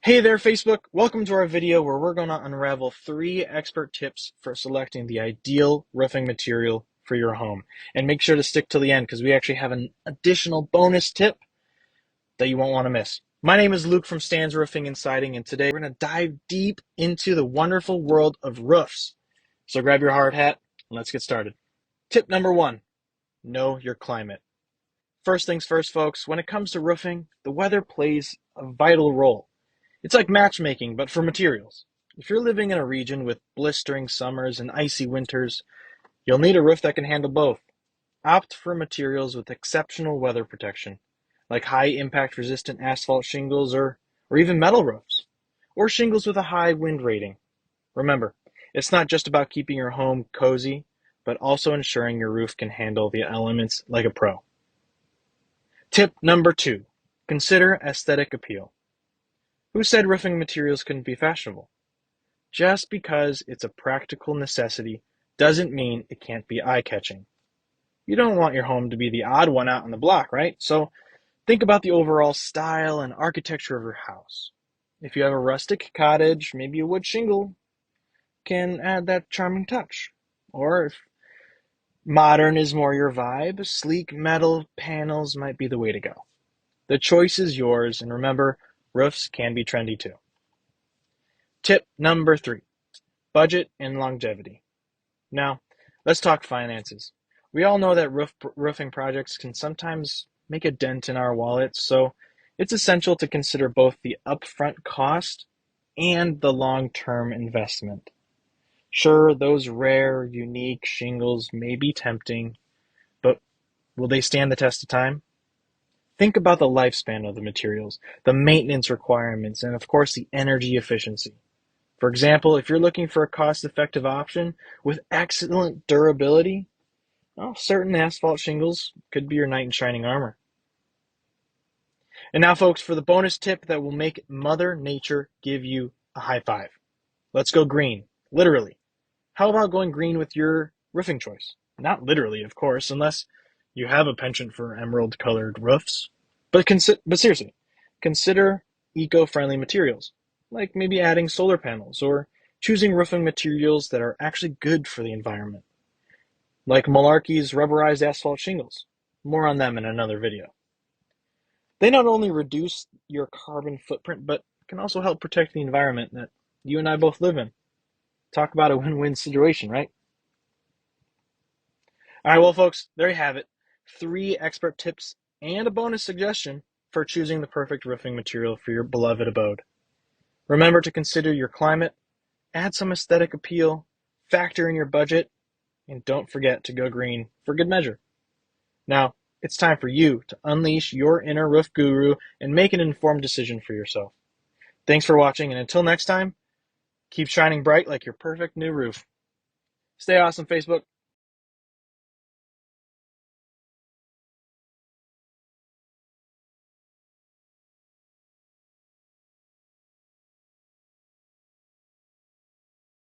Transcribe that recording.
Hey there, Facebook. Welcome to our video where we're going to unravel 3 expert tips for selecting the ideal roofing material for your home. And make sure to stick till the end because we actually have an additional bonus tip that you won't want to miss. My name is Luke from Stan's Roofing and Siding, and today we're going to dive deep into the wonderful world of roofs. So grab your hard hat and let's get started. Tip number 1, know your climate. First things first, folks, when it comes to roofing, the weather plays a vital role. It's like matchmaking, but for materials. If you're living in a region with blistering summers and icy winters, you'll need a roof that can handle both. Opt for materials with exceptional weather protection, like high impact resistant asphalt shingles or even metal roofs, or shingles with a high wind rating. Remember, it's not just about keeping your home cozy, but also ensuring your roof can handle the elements like a pro. Tip number 2, consider aesthetic appeal. Who said roofing materials couldn't be fashionable? Just because it's a practical necessity doesn't mean it can't be eye-catching. You don't want your home to be the odd one out on the block, right? So think about the overall style and architecture of your house. If you have a rustic cottage, maybe a wood shingle can add that charming touch. Or if modern is more your vibe, sleek metal panels might be the way to go. The choice is yours, and remember, roofs can be trendy too. Tip number 3, budget and longevity. Now, let's talk finances. We all know that roofing projects can sometimes make a dent in our wallets, so it's essential to consider both the upfront cost and the long-term investment. Sure, those rare, unique shingles may be tempting, but will they stand the test of time? Think about the lifespan of the materials, the maintenance requirements, and of course the energy efficiency. For example, if you're looking for a cost-effective option with excellent durability, well, certain asphalt shingles could be your knight in shining armor. And now, folks, for the bonus tip that will make Mother Nature give you a high five. Let's go green, literally. How about going green with your roofing choice? Not literally, of course, unless you have a penchant for emerald-colored roofs. But seriously, consider eco-friendly materials, like maybe adding solar panels or choosing roofing materials that are actually good for the environment, like Malarkey's rubberized asphalt shingles. More on them in another video. They not only reduce your carbon footprint, but can also help protect the environment that you and I both live in. Talk about a win-win situation, right? All right, well, folks, there you have it. 3 expert tips and a bonus suggestion for choosing the perfect roofing material for your beloved abode. Remember to consider your climate, add some aesthetic appeal, factor in your budget, and don't forget to go green for good measure. Now, it's time for you to unleash your inner roof guru and make an informed decision for yourself. Thanks for watching, and until next time, keep shining bright like your perfect new roof. Stay awesome, Facebook.